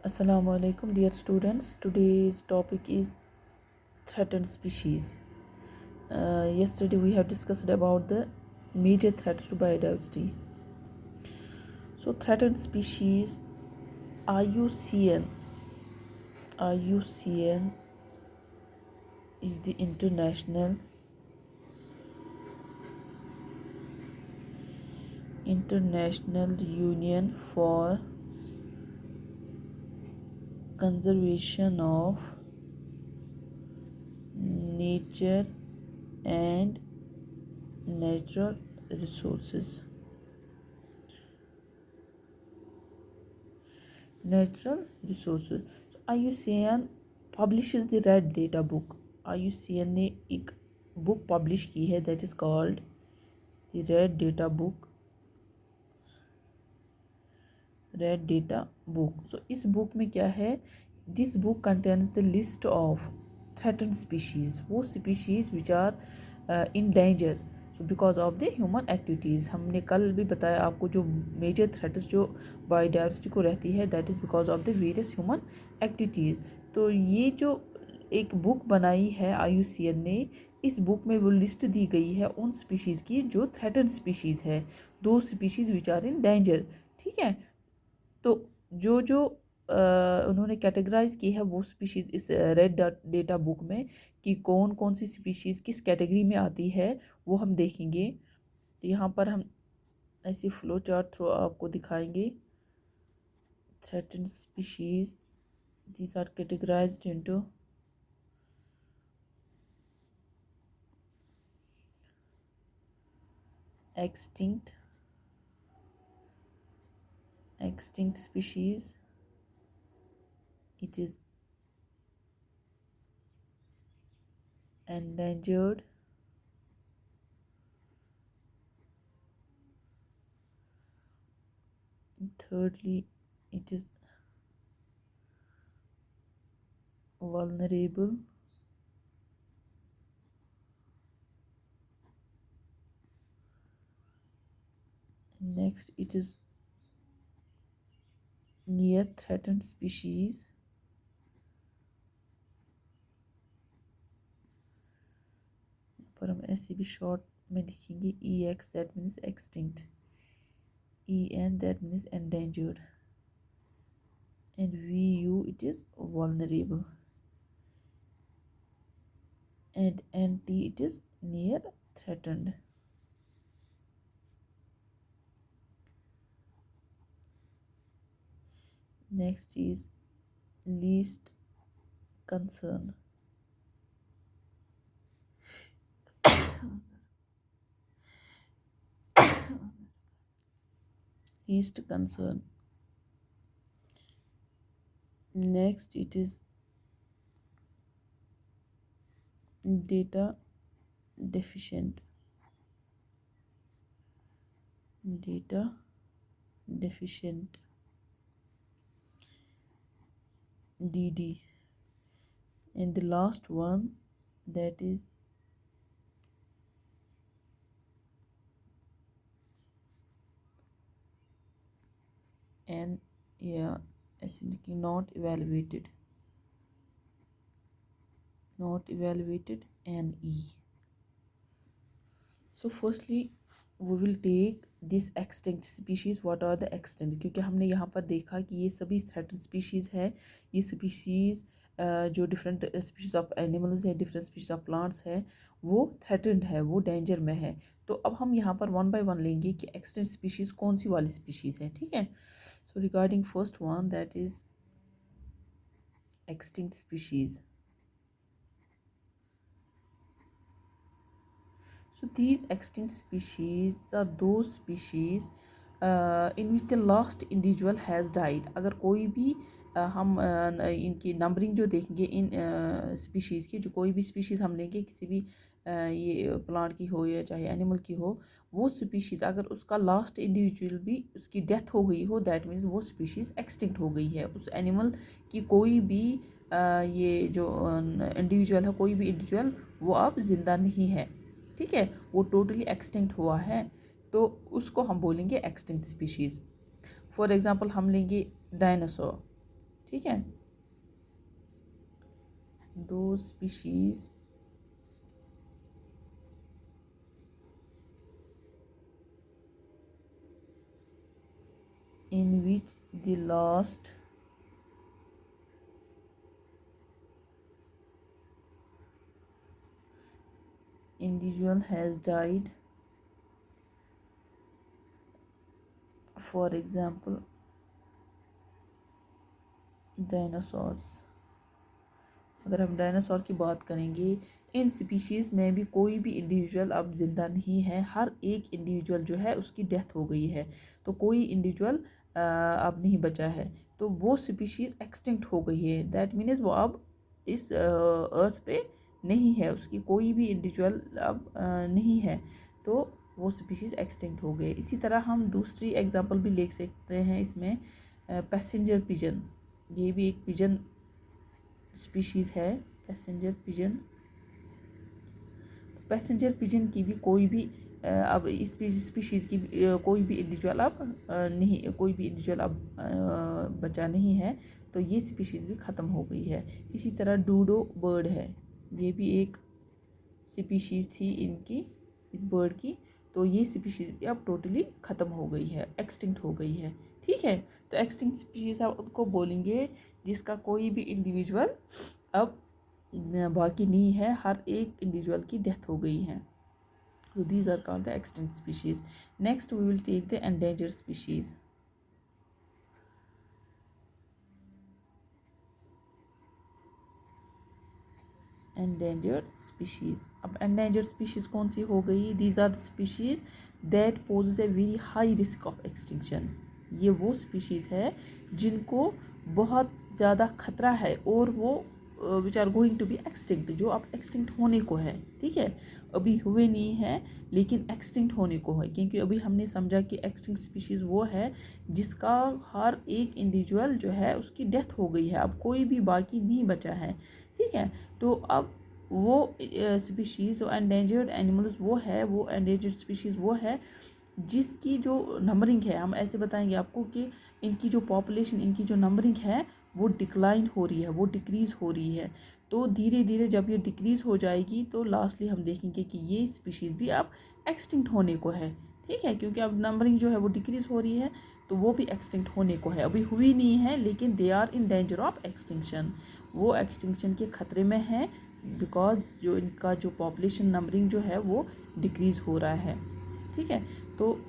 Assalamu alaikum dear students. Today's topic is threatened species. Yesterday we have discussed about the major threats to biodiversity. So threatened species IUCN is the international union for conservation of nature and natural resources. So IUCN publishes the red data book. IUCN ने एक book publish की है that is called the red data book. So इस book में क्या है, this book contains the list of threatened species, वो species which are in danger so because of the human activities. हमने कल भी बताया आपको जो मेजर थ्रेट्स जो बायोडाइवर्सिटी को रहती है that is because of the various human activities. तो ये जो एक बुक बनाई है IUCN ने, इस बुक में वो लिस्ट दी गई है उन स्पीशीज़ की जो थ्रेटन्ड स्पीशीज़ है, दो species which are in danger. ठीक है, तो जो जो उन्होंने कैटेगराइज की है वो स्पीशीज़ इस रेड डेटा बुक में कि कौन कौन सी स्पीशीज़ किस कैटेगरी में आती है वो हम देखेंगे. तो यहाँ पर हम ऐसी फ्लो चार्ट थ्रू आपको दिखाएंगे. Threatened species, these are categorized into extinct species, it is endangered, thirdly it is vulnerable, next it is near threatened species, पर हम ऐसे भी शॉर्ट में लिखेंगे EX that means extinct, EN that means endangered, and VU it is vulnerable, and NT it is near threatened. Next is least concern. Least concern. Next it is data deficient. DD, and the last one that is N, yeah, essentially not evaluated NE. So firstly we will take this extinct species. What are the extinct? क्योंकि हमने यहाँ पर देखा कि ये सभी threatened species है. ये species जो डिफरेंट स्पीशीज़ ऑफ एनिमल्स है, डिफरेंट स्पीशीज़ ऑफ प्लांट्स है, वो थ्रेटेंड है, वो डेंजर में है. तो अब हम यहाँ पर वन बाय वन लेंगे कि एक्सटेंट स्पीशीज़ कौन सी वाली स्पीशीज़ है. ठीक है, so regarding first one that is extinct species. So these extinct species are those species in which the last individual has died. अगर कोई भी हम इनकी नंबरिंग जो देखेंगे इन स्पीशीज़ की, जो कोई भी स्पीशीज़ हम लेंगे किसी भी ये प्लांट की हो या चाहे एनिमल की हो, वो स्पीशीज़ अगर उसका लास्ट इंडिविजुअल भी उसकी डेथ हो गई हो दैट मीन्स वो स्पीशीज़ एक्सटिंक्ट हो गई है. उस एनिमल की कोई भी ये जो इंडिविजुअल है, कोई भी इंडिविजुअल वो अब ज़िंदा नहीं है. ठीक है, वो टोटली एक्सटिंक्ट हुआ है, तो उसको हम बोलेंगे एक्सटिंक्ट स्पीशीज़. फॉर एग्ज़ाम्पल हम लेंगे डायनासोर. ठीक है। दो species in which the last individual has died, for example dinosaurs। अगर हम डायनासोर की बात करेंगे, इन स्पीशीज़ में भी कोई भी इंडिविजुअल अब ज़िंदा नहीं है, हर एक इंडिविजुअल जो है उसकी डेथ हो गई है, तो कोई इंडिविजुअल अब नहीं बचा है, तो वो स्पीशीज़ एक्सटिंक्ट हो गई है। दैट मीन्स वो अब इस अर्थ पे नहीं है, उसकी कोई भी इंडिविजुअल अब नहीं है, तो वो स्पीशीज़ एक्सटिंक्ट हो गए। इसी तरह हम दूसरी एग्जांपल भी ले सकते हैं इसमें, पैसेंजर पिजन। ये भी एक पिजन स्पीशीज़ है, पैसेंजर पिजन। पैसेंजर पिजन की भी कोई भी अब इस स्पीशीज़ की कोई भी इंडिविजुअल अब नहीं, कोई भी इंडिविजुअल अब बचा नहीं है, तो ये स्पीशीज़ भी ख़त्म हो गई है। इसी तरह डूडो बर्ड है, ये भी एक स्पीशीज़ थी इनकी, इस बर्ड की, तो ये स्पीशीज़ भी अब टोटली ख़त्म हो गई है, एक्सटिंक्ट हो गई है। ठीक है, तो एक्सटिंक्ट स्पीशीज़ आप उनको बोलेंगे जिसका कोई भी इंडिविजुअल अब बाकी नहीं है, हर एक इंडिविजुअल की डेथ हो गई है। So these are called the extinct species. Next we will take the endangered species. Endangered species. अब endangered species कौन सी हो गई? These are the species that poses a very high risk of extinction. ये वो species है जिनको बहुत ज़्यादा खतरा है और वो which are going to be extinct, जो अब एक्सटिंक्ट होने को है। ठीक है, अभी हुए नहीं है लेकिन एक्सटिंक्ट होने को है, क्योंकि अभी हमने समझा कि एक्सटिंक्ट स्पीशीज़ वो है जिसका हर एक इंडिविजुअल जो है उसकी डेथ हो गई है, अब कोई भी बाकी नहीं बचा है। ठीक है, तो अब वो स्पीशीज़, वो एंडेंजर्ड एनिमल्स वो है, वो एंडेंजर्ड स्पीशीज़ वो है जिसकी जो नंबरिंग है, हम ऐसे बताएंगे आपको कि इनकी जो पॉपुलेशन, इनकी जो नंबरिंग है वो डिक्लाइन हो रही है, वो डिक्रीज़ हो रही है। तो धीरे धीरे जब ये डिक्रीज़ हो जाएगी तो लास्टली हम देखेंगे कि ये स्पीशीज़ भी अब एक्सटिंक्ट होने को है। ठीक है, क्योंकि अब नंबरिंग जो है वो डिक्रीज़ हो रही है, तो वो भी एक्सटिंक्ट होने को है। अभी हुई नहीं है लेकिन they are in danger of extinction, वो एक्सटिंक्शन के ख़तरे में है, बिकॉज जो इनका जो पॉपुलेशन नंबरिंग जो है वो डिक्रीज़ हो रहा है। ठीक है, तो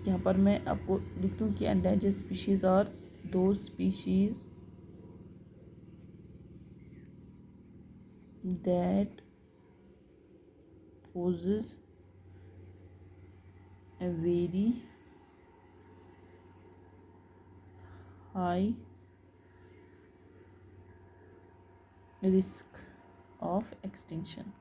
यहाँ पर मैं आपको लिख दूँ कि एंडेंजर्ड स्पीशीज़ आर दो species that poses a very high risk of extinction.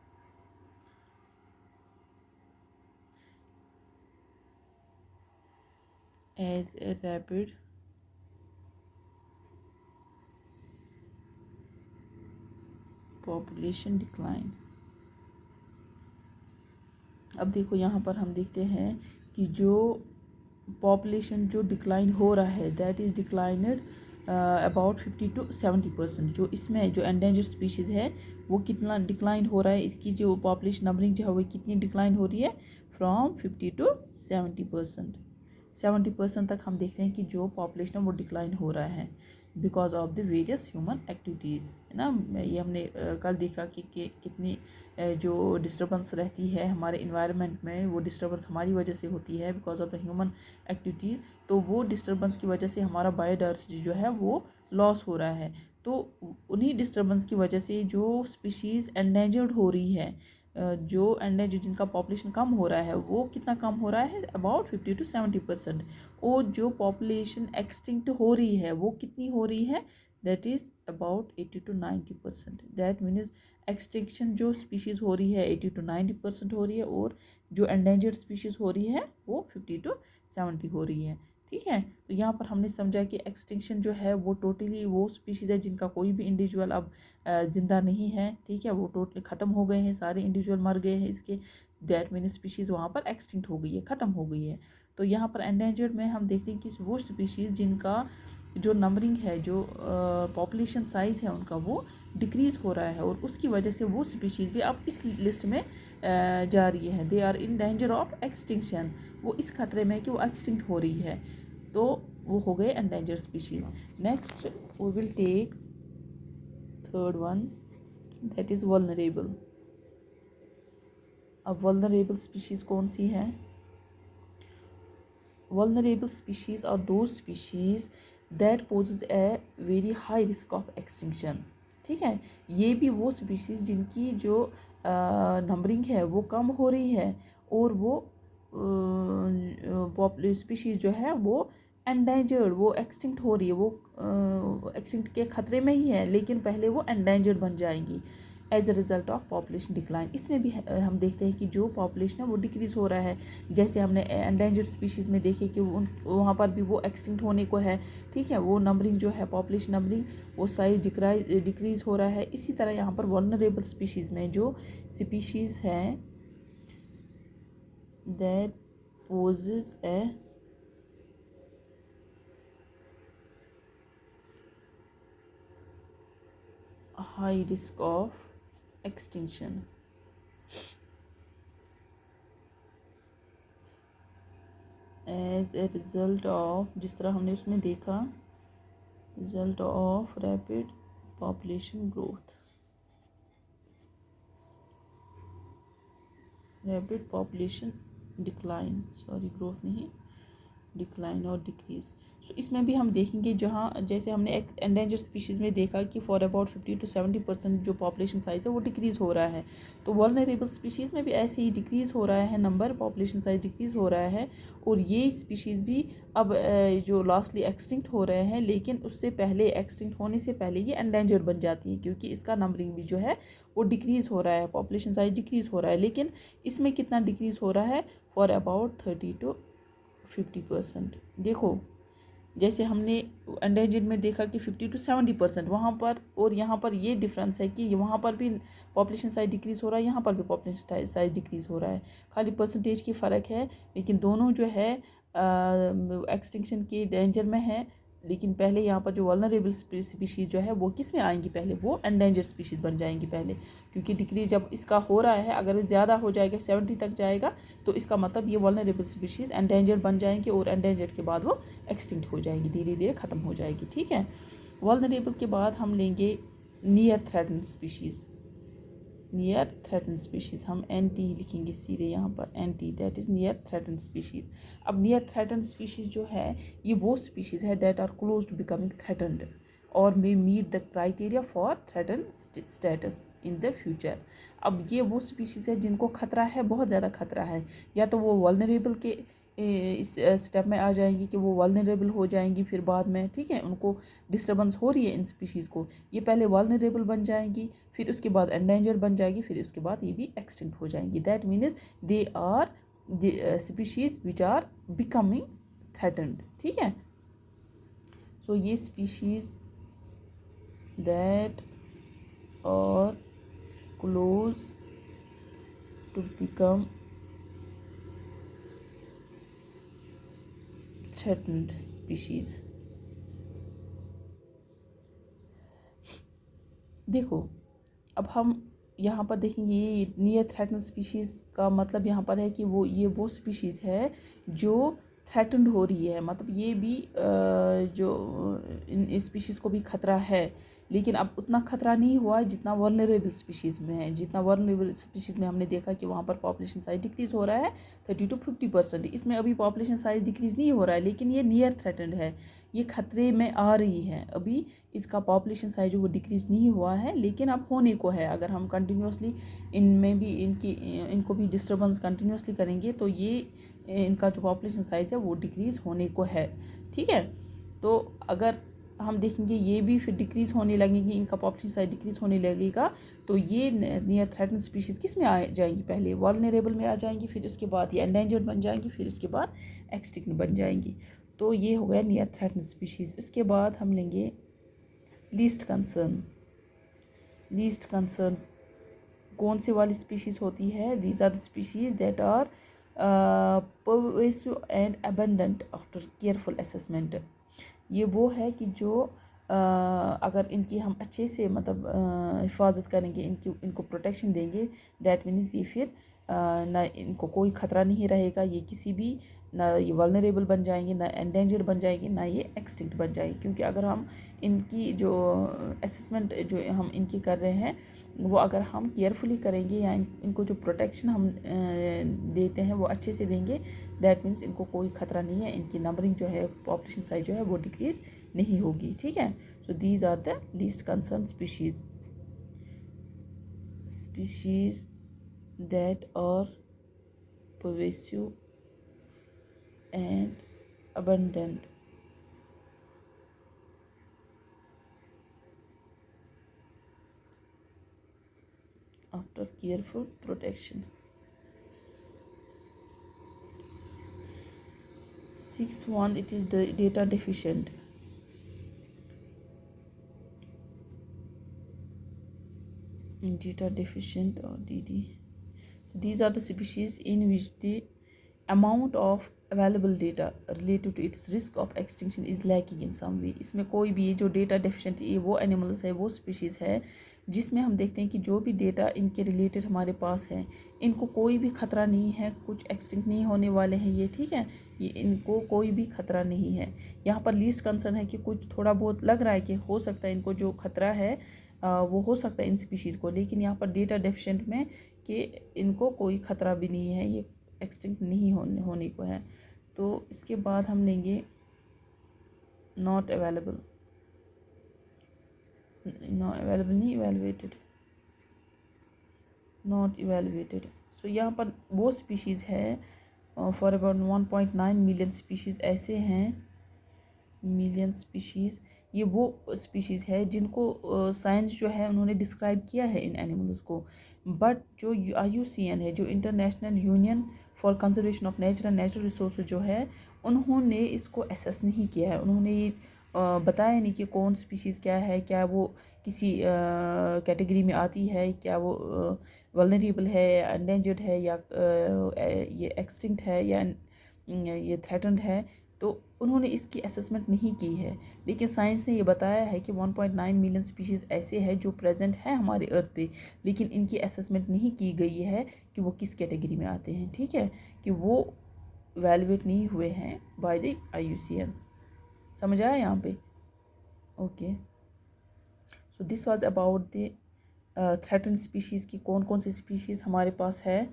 As a rapid population decline. अब देखो यहाँ पर हम देखते हैं कि जो पॉपुलेशन जो डिक्लाइन हो रहा है, दैट इज़ डिक्लाइनड अबाउट 50 to 70%। जो इसमें जो एंडेंजर्ड स्पीशीज़ है वो कितना डिक्लाइन हो रहा है, इसकी जो पॉपुलेशन नंबरिंग जो है वो कितनी डिक्लाइन हो रही है, फ्रॉम 50 to 70%। 70% तक हम देखते हैं कि जो पॉपुलेशन है वो डिक्लाइन हो रहा है because of the various human activities, है ना। ये हमने कल देखा कि कितनी जो डिस्टर्बेंस रहती है हमारे इन्वायरमेंट में, वो डिस्टर्बेंस हमारी वजह से होती है because of the human activities. तो वो डिस्टर्बेंस की वजह से हमारा बायोडाइवर्सिटी जो है वो लॉस हो रहा है। तो उन्हीं डिस्टर्बेंस की वजह से जो स्पीशीज़ एंडेंजर्ड हो रही है, जो एंडेंजर्ड जिनका पॉपुलेशन कम हो रहा है, वो कितना कम हो रहा है, अबाउट 50 to 70%। और जो पॉपुलेशन एक्सटिंक्ट हो रही है वो कितनी हो रही है, that is about 80 to 90%। That means extinction जो स्पीशीज़ हो रही है 80 to 90% हो रही है, और जो एंडेंजर्ड स्पीशीज़ हो रही है वो 50 to 70 हो रही है। ठीक है, तो यहाँ पर हमने समझा कि एक्सटिंक्शन जो है वो टोटली वो स्पीशीज़ है जिनका कोई भी इंडिविजुअल अब ज़िंदा नहीं है। ठीक है, वो टोटली ख़त्म हो गए हैं, सारे इंडिविजुअल मर गए हैं इसके, दैट मीन स्पीशीज़ वहाँ पर एक्सटिंक्ट हो गई है, ख़त्म हो गई है। तो यहाँ पर एंडेंजर्ड में हम देखते हैं कि वो स्पीशीज़ जिनका जो नंबरिंग है, जो पॉपुलेशन साइज़ है उनका, वो डिक्रीज़ हो रहा है और उसकी वजह से वो स्पीशीज़ भी अब इस लिस्ट में जा रही है। They are in danger of extinction, वो इस खतरे में कि वो एक्सटिंक्ट हो रही है, तो वो हो गए endangered species. Next we will take third one, that is vulnerable. अब वल्नरेबल स्पीशीज़ कौन सी है? Vulnerable species are those species that poses a very high risk of extinction। ठीक है, ये भी वो स्पीशीज़ जिनकी जो नंबरिंग है वो कम हो रही है और वो स्पीशीज़ जो है वो एंडेंजर्ड, वो एक्सटिंक्ट हो रही है, वो एक्सटिंक्ट के ख़तरे में ही है, लेकिन पहले वो एंडेंजर्ड बन जाएंगी as a result of population decline. इसमें भी हम देखते हैं कि जो पॉपुलेशन है वो डिक्रीज़ हो रहा है, जैसे हमने एंडेंजर्ड स्पीशीज़ में देखे कि वहाँ पर भी वो एक्सटिंक्ट होने को है। ठीक है, वो नंबरिंग जो है, पॉपुलेशन नंबरिंग, वो साइज डिक्रीज़ हो रहा है। इसी तरह यहाँ पर वल्नरेबल स्पीशीज़ में जो स्पीशीज़ हैं that poses a high risk of extinction, as a result of, जिस तरह हमने उसमें देखा, result of rapid population growth, rapid population decline, sorry growth नहीं, डिक्लाइन और डिक्रीज़। सो इसमें भी हम देखेंगे, जहाँ जैसे हमने एक एंडेंजर स्पीशीज़ में देखा कि फॉर अबाउट 50 to 70% जो पॉपुलेशन साइज़ है वो डिक्रीज़ हो रहा है, तो वल्नरेबल स्पीशीज़ में भी ऐसे ही डिक्रीज़ हो रहा है नंबर, पॉपुलेशन साइज़ डिक्रीज़ हो रहा है। और ये स्पीशीज़ भी अब जो लास्टली एक्सटिंक्ट हो रहे हैं, लेकिन उससे पहले, एक्सटिंक्ट होने से पहले ये एंडेंजर्ड बन जाती है, क्योंकि इसका नंबरिंग भी जो है वो डिक्रीज़ हो रहा है, पॉपुलेशन साइज़ डिक्रीज़ हो रहा है। लेकिन इसमें कितना डिक्रीज़ हो रहा है? For about 30 to 50%। देखो, जैसे हमने एंडेंजर्ड में देखा कि 50 to 70% वहाँ पर, और यहाँ पर ये डिफरेंस है कि वहाँ पर भी पॉपुलेशन साइज डिक्रीज़ हो रहा है, यहाँ पर भी पॉपुलेशन साइज डिक्रीज़ हो रहा है, खाली परसेंटेज की फ़र्क है, लेकिन दोनों जो है एक्सटिंक्शन के डेंजर में है। लेकिन पहले यहाँ पर जो वल्नरेबल स्पीशीज़ जो है वो किस में आएंगी? पहले वो एंडेंजर्ड स्पीशीज़ बन जाएंगी पहले, क्योंकि डिक्रीज जब इसका हो रहा है, अगर ज़्यादा हो जाएगा, 70 तक जाएगा, तो इसका मतलब ये वल्नरेबल स्पीशीज़ एंडेंजर्ड बन जाएंगी, और एंडेंजर्ड के बाद वो एक्सटिंक्ट हो जाएगी, धीरे धीरे ख़त्म हो जाएगी। ठीक है, वल्नरेबल के बाद हम लेंगे near threatened species. Near threatened species हम NT लिखेंगे सीधे यहाँ पर, NT, that is near threatened species. अब नियर थ्रेटन्ड स्पीशीज़ जो है, ये वो स्पीशीज़ है that are close to becoming threatened और may meet the criteria for threaten status in the future. अब ये वो स्पीशीज़ है जिनको खतरा है, बहुत ज़्यादा खतरा है, या तो वो वल्नरेबल के इस स्टेप में आ जाएंगी कि वो वल्नरेबल हो जाएंगी फिर बाद में। ठीक है, उनको डिस्टर्बेंस हो रही है इन स्पीशीज़ को, ये पहले वल्नरेबल बन जाएंगी, फिर उसके बाद एंडेंजर्ड बन जाएगी, फिर उसके बाद ये भी एक्सटिंक्ट हो जाएंगी। That means they are the species which are becoming threatened. ठीक है, सो ये species that are close to become threatened species. देखो, अब हम यहाँ पर देखेंगे, ये नियर थ्रेटन्ड स्पीशीज़ का मतलब यहाँ पर है कि वो स्पीशीज़ है जो थ्रेटन्ड हो रही है, मतलब ये भी जो इन स्पीशीज़ को भी खतरा है, लेकिन अब उतना खतरा नहीं हुआ जितना वल्नरेबल स्पीशीज़ में है। जितना वल्नरेबल स्पीशीज़ में हमने देखा कि वहाँ पर पॉपुलेशन साइज डिक्रीज़ हो रहा है 30 to 50%, इसमें अभी पॉपुलेशन साइज डिक्रीज़ नहीं हो रहा है, लेकिन ये नियर थ्रेटन्ड है, ये खतरे में आ रही है। अभी इसका पॉपुलेशन साइज वो डिक्रीज़ नहीं हुआ है, लेकिन अब होने को है। अगर हम कंटिन्यूसली इनमें भी इनको भी डिस्टर्बेंस कंटिन्यूसली करेंगे, तो ये इनका जो पॉपुलेशन साइज़ है वो डिक्रीज़ होने को है। ठीक है, तो अगर हम देखेंगे ये भी फिर डिक्रीज़ होने लगेंगी, इनका पॉपुलेशन साइज डिक्रीज़ होने लगेगा, तो ये नियर थ्रेटन्ड स्पीशीज़ किस में आ जाएंगी? पहले वल्नरेबल में आ जाएंगी, फिर उसके बाद ये एंडेंजर्ड बन जाएंगी, फिर उसके बाद एक्सटिंक्ट बन जाएंगी। तो ये हो गया नियर थ्रेटन्ड स्पीशीज़। उसके बाद हम लेंगे लीस्ट कंसर्न। लीस्ट कंसर्न कौन सी वाली स्पीशीज़ होती है? These are the species that are pervasive and abundant after careful assessment। ये वो है कि जो अगर इनकी हम अच्छे से मतलब हिफाजत करेंगे, इनको प्रोटेक्शन देंगे, दैट मीन्स ये फिर ना इनको कोई ख़तरा नहीं रहेगा, ये किसी भी ना ये वल्नरेबल बन जाएंगे, ना एंडेंजर्ड बन जाएंगे, ना ये एक्सटिंक्ट बन जाएंगे। क्योंकि अगर हम इनकी जो असेसमेंट जो हम इनकी कर रहे हैं वो अगर हम केयरफुली करेंगे या इनको जो प्रोटेक्शन हम देते हैं वो अच्छे से देंगे, दैट मीन्स इनको कोई ख़तरा नहीं है, इनकी नंबरिंग जो है, पॉपुलेशन साइज जो है वो डिक्रीज़ नहीं होगी। ठीक है, so these are the least concern species that are pervasive and abundant after careful protection. 6.1 it is data deficient. Data deficient or DD. These are the species in which the amount of available data related to its risk of extinction is lacking in some way. इसमें कोई भी जो data deficient ये वो animals है, वो species है जिसमें हम देखते हैं कि जो भी डेटा इनके रिलेटेड हमारे पास है, इनको कोई भी ख़तरा नहीं है, कुछ एक्सटिंक्ट नहीं होने वाले हैं ये। ठीक है, ये इनको कोई भी ख़तरा नहीं है। यहाँ पर लीस्ट कंसर्न है कि कुछ थोड़ा बहुत लग रहा है कि हो सकता है इनको जो ख़तरा है वो हो सकता है इन स्पीशीज़ को, लेकिन यहाँ पर डेटा डेफिशिएंट में कि इनको कोई ख़तरा भी नहीं है, ये एक्सटिंक्ट नहीं होने को है। तो इसके बाद हम लेंगे नॉट अवेलेबल नहीं, इवेलुएटेड, नॉट इवेलुएटेड। सो यहाँ पर वो स्पीशीज़ है फॉर अबाउट 1.9 मिलियन स्पीशीज़ ऐसे हैं, मिलियन स्पीशीज़। ये वो स्पीशीज़ है जिनको साइंस जो है उन्होंने डिस्क्राइब किया है इन एनिमल्स को, बट जो IUCN है, जो international union for conservation of nature and natural resource जो है, उन्होंने इसको असेस नहीं किया है। उन्होंने ये बताया नहीं कि कौन स्पीशीज़ क्या है, क्या वो किसी कैटेगरी में आती है, क्या वो वल्नरेबल है, एंडेंजर्ड है, या ये एक्सटिंक्ट है, या ये थ्रेटन्ड है। तो उन्होंने इसकी असेसमेंट नहीं की है, लेकिन साइंस ने ये बताया है कि 1.9 मिलियन स्पीशीज़ ऐसे हैं जो प्रेजेंट हैं हमारे अर्थ पे, लेकिन इनकी असेसमेंट नहीं की गई है कि वो किस कैटेगरी में आते हैं। ठीक है, कि वो वैल्यूएट नहीं हुए हैं बाय द IUCN। समझ आया यहाँ पे? Okay, so this was about the threaten species की कौन कौन सी स्पीशीज़ हमारे पास है।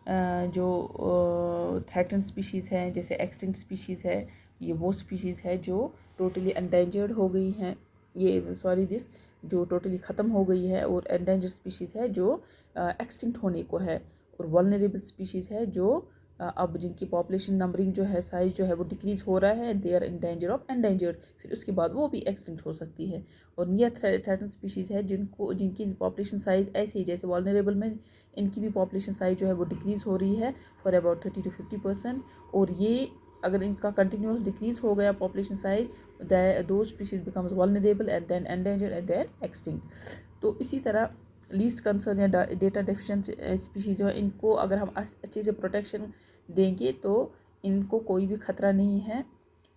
जो थ्रेटन स्पीशीज़ हैं, जैसे एक्सटिंक्ट स्पीशीज़ है, ये वो स्पीशीज़ है जो टोटली एंडेंजर्ड हो गई हैं, ये सॉरी दिस जो टोटली ख़त्म हो गई है, और एंडेंजर्ड स्पीशीज़ है जो एक्सटिंक्ट होने को है, और वल्नरेबल स्पीशीज़ है जो अब जिनकी पॉपुलेशन नंबरिंग जो है, साइज़ जो है वो डिक्रीज़ हो रहा है, they are in danger of endangered, फिर उसके बाद वो भी एक्सटिंक्ट हो सकती है। और नियर थ्रेटन स्पीशीज़ है जिनकी पॉपुलेशन साइज़ ऐसे ही जैसे वल्नरेबल में इनकी भी पॉपुलेशन साइज़ जो है वो डिक्रीज़ हो रही है फॉर अबाउट 30 to 50%, और ये अगर इनका कंटिन्यूस डिक्रीज़ हो गया पॉपुलेशन साइज़, दो species becomes vulnerable and then endangered and then extinct. तो इसी तरह लीस्ट कंसर्न या डेटा डेफिशिएंट स्पीशीज़ जो है, इनको अगर हम अच्छे से प्रोटेक्शन देंगे तो इनको कोई भी ख़तरा नहीं है।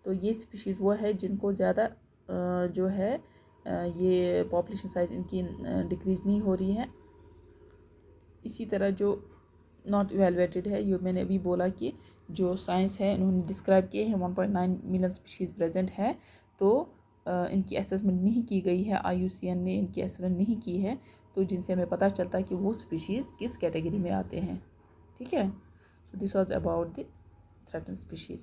तो ये स्पीशीज़ वो है जिनको ज़्यादा जो है ये पॉपुलेशन साइज़ इनकी डिक्रीज़ नहीं हो रही है। इसी तरह जो नॉट इवेलुएटेड है, ये मैंने अभी बोला कि जो साइंस है उन्होंने डिस्क्राइब किए हैं 1.9 मिलियन स्पीशीज़ प्रेजेंट है, तो इनकी असेसमेंट नहीं की गई है, IUCN ने इनकी असेसमेंट नहीं की है, तो जिनसे हमें पता चलता है कि वो स्पीशीज़ किस कैटेगरी में आते हैं। ठीक है, so this was about the threatened species.